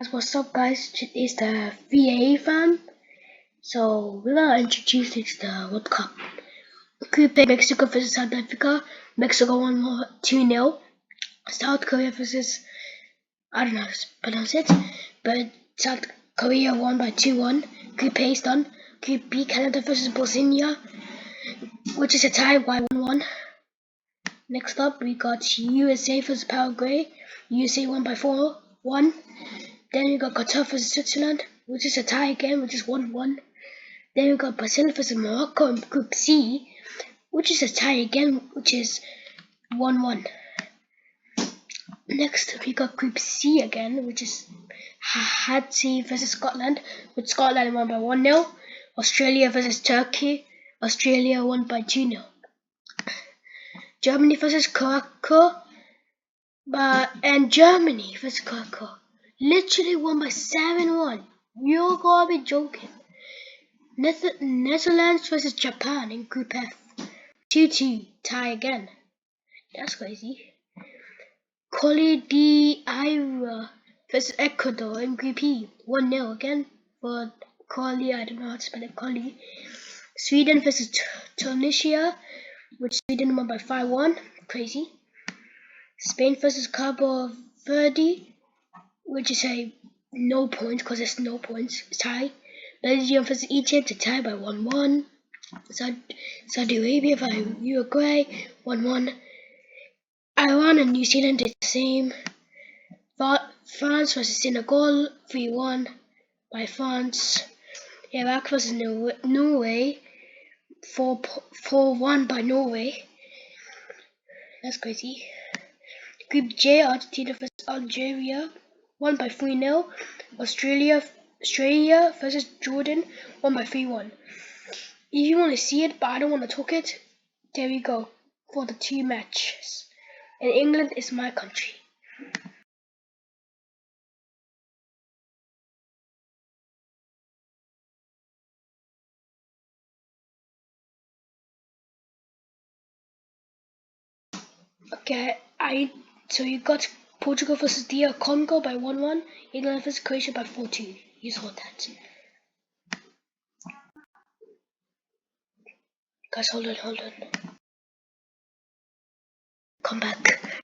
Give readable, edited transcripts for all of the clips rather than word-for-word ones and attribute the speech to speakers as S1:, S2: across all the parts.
S1: What's up, guys? It's the VA fam. So we're gonna introduce this the World Cup. Group A, Mexico versus South Africa. Mexico won 2-0. South Korea versus, I don't know how to pronounce it, but South Korea won by 2-1. Group A is done. Group B, Canada versus Bosnia, which is a tie by 1-1. Next up, we got USA versus Paraguay. USA won by 4-1. Then we got Qatar versus Switzerland, which is a tie again, which is 1-1. Then we got Brazil versus Morocco in Group C, which is a tie again, which is 1-1. Next, we got Group C again, which is Haiti versus Scotland, which Scotland won by 1-0. Australia versus Turkey. Australia won by 2-0. Germany versus Curacao. And Germany versus Curacao literally won by 7-1. You're gonna be joking. Netherlands versus Japan in Group F. 2-2, tie again. That's crazy. Colle d'Ivoire versus Ecuador in Group E. 1-0 again for Colle. I don't know how to spell it. Colle. Sweden versus Tunisia, which Sweden won by 5-1. Crazy. Spain versus Cabo Verde, which is a no points because there's no points. Tie. Belgium versus Egypt, a tie by 1-1. Saudi Arabia versus Uruguay, 1-1. Iran and New Zealand did the same. France versus Senegal, 3-1 by France. Iraq versus Norway, 4-1 by Norway. That's crazy. Group J, Argentina versus Algeria, won by 3-0. Australia versus Jordan, won by 3-1. If you want to see it, but I don't want to talk it, there we go for the two matches. And England is my country. Okay, so you got Portugal versus DR Congo by 1-1, England versus Croatia by 4-2. You saw that. Guys, hold on. Come back.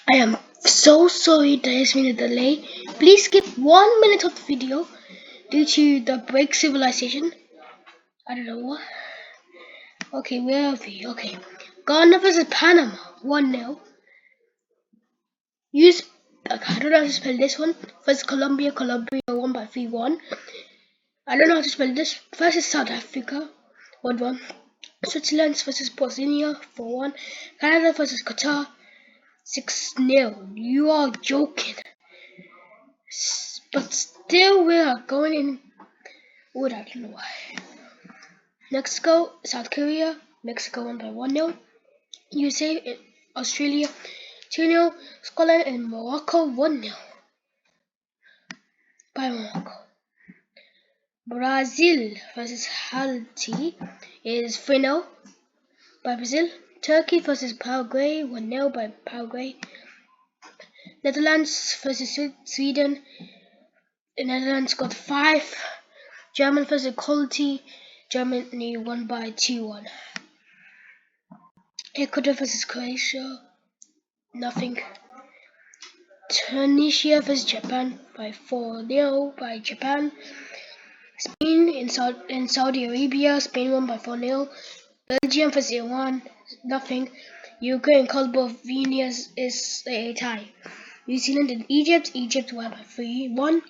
S1: I am so sorry there's been a delay. Please skip 1 minute of the video due to the break civilization. I don't know what. Okay, where are we? Okay. Ghana versus Panama, 1-0. I don't know how to spell this one. Versus Colombia won by 3-1. I don't know how to spell this. Versus South Africa, 1-1. Switzerland versus Bosnia, 4-1. Canada versus Qatar, 6-0. You are joking. But still we are going in. I don't know why. Mexico, South Korea. Mexico won by 1-0. USA, Australia, 2-0. Scotland and Morocco, 1-0 by Morocco. Brazil versus Haiti is 3-0 by Brazil. Turkey versus Paraguay, 1-0 by Paraguay. Netherlands versus Sweden. The Netherlands got 5. Germany versus equality. Germany won by 2-1. Ecuador versus Croatia. Nothing. Tunisia versus Japan by 4-0 by Japan. Spain in Saudi Arabia. Spain won by 4-0. Belgium versus Iran. Nothing. Ukraine Slovenia is a tie. New Zealand and Egypt. Egypt won by 3-1.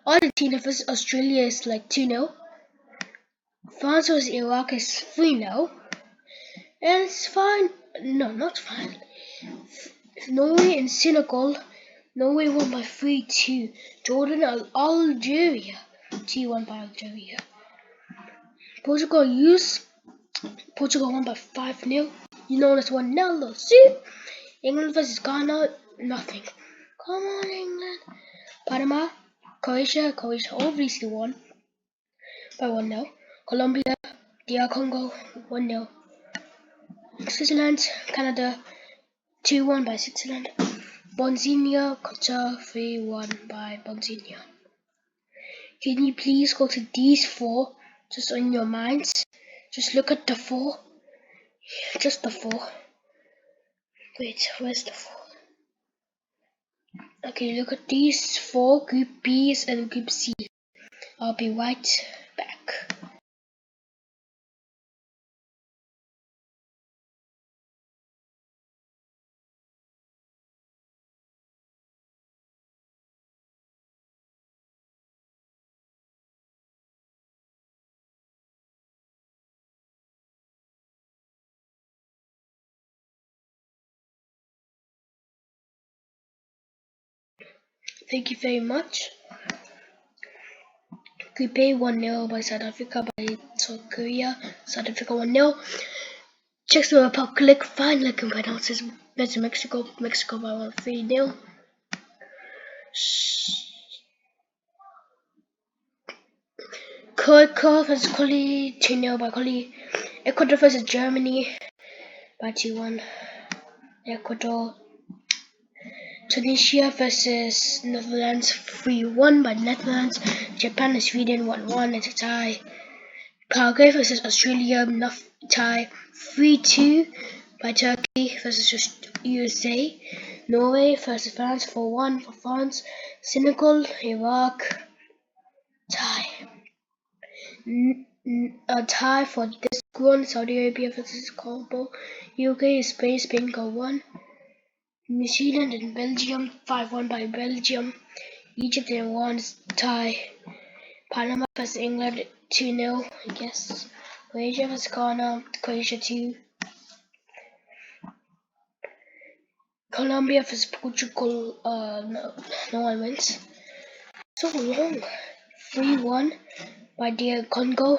S1: Argentina versus Australia is like 2-0. France versus Iraq is 3-0. And it's fine. No, not fine. Norway and Senegal. Norway won by 3-2. Jordan and Algeria. 2-1 by Algeria. Portugal won by 5-0. You know that's 1-0. See? England versus Ghana. Nothing. Come on, England. Panama. Croatia obviously won by 1-0. Colombia. DR Congo. 1-0. Switzerland. Canada. 2-1 by Switzerland. Bosnia, Qatar 3-1 by Bosnia. Can you please go to these 4, just on your minds? Just look at the 4. Just the 4. Wait, where's the 4? Okay, look at these 4, Group B's and Group C. I'll be right back. Thank you very much. Group A 1-0 by South Africa by South Korea. South Africa 1-0. Czech Republic finally can pronounce this versus Mexico. Mexico by 3-0. Curacao versus Coli 2-0 by Coli. Ecuador versus Germany by 2-1. Ecuador. Tunisia versus Netherlands 3-1 by Netherlands. Japan and Sweden 1-1. It's a tie. Paraguay versus Australia tie 3-2 by Turkey versus USA. Norway versus France 4-1 for France. Senegal, Iraq tie. A tie for this one. Saudi Arabia versus Congo. UK, Spain got 1. New Zealand and Belgium 5-1 by Belgium. Egypt and Iran tie. Panama versus England 2-0, I guess. Croatia versus Ghana, Croatia 2. Colombia versus Portugal, no one wins. So long. 3-1 by DR Congo.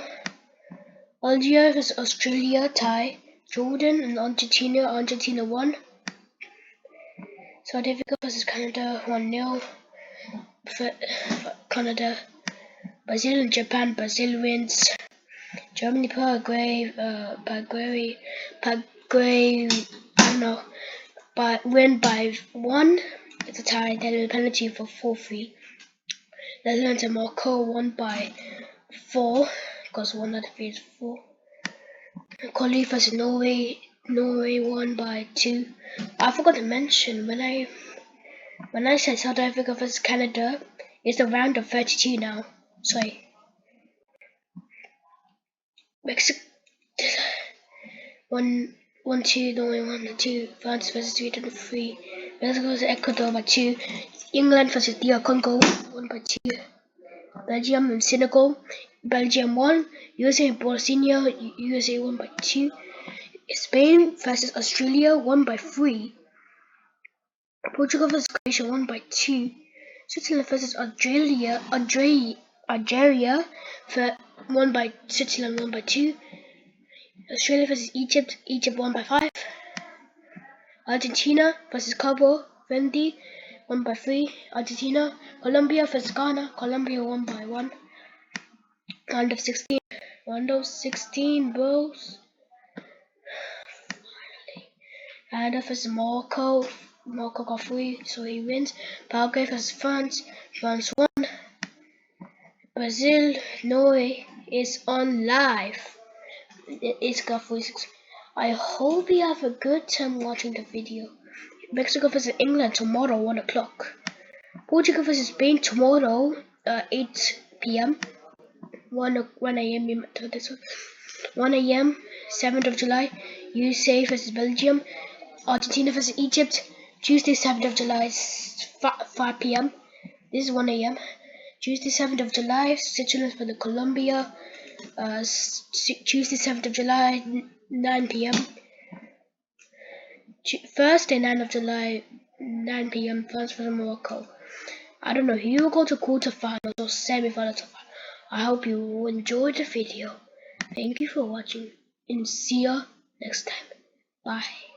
S1: Algeria versus Australia tie. Jordan and Argentina 1. South Africa versus Canada 1-0 for Canada. Brazil and Japan. Brazil wins. Germany, Paraguay, I don't know, but win by 1. It's a tie. Then a penalty for 4-3. Netherlands and Morocco won by 4 because 1 out of 3 is 4. Coli versus Norway won by 2. I forgot to mention when I said South Africa versus Canada, it's the round of 32 now. Sorry. Mexico 1-2, Norway 1-2, France versus Sweden 3. Mexico versus Ecuador by 2. England versus DR Congo 1 by 2. Belgium and Senegal. Belgium 1. USA and Bosnia. USA 1 by 2. Spain versus Australia 1 by 3. Portugal versus Croatia 1 by 2. Switzerland versus Algeria for 1 by Switzerland 1 by 2. Australia versus Egypt 1 by 5. Argentina versus Cabo Verde 1 by 3. Argentina. Colombia versus Ghana. Colombia 1 by 1. Round of 16. Round of 16, bros. Canada versus Morocco Morocco got 3, so he wins. Paraguay vs France. France won. Brazil, Norway is on live. It's got 46. I hope you have a good time watching the video. Mexico vs England tomorrow, 1 o'clock. Portugal vs Spain tomorrow, 8 p.m. 1 a.m. 1 a.m. 7th of July. USA vs Belgium. Argentina vs Egypt. Tuesday, 7th of July, 5 p.m. This is 1 a.m. Tuesday, 7th of July, Switzerland vs Colombia. Tuesday, 7th of July, 9 p.m. Thursday, 9th of July, 9 p.m. France vs Morocco. I don't know who will go to quarterfinals or semi-finals. I hope you enjoyed the video. Thank you for watching and see you next time. Bye.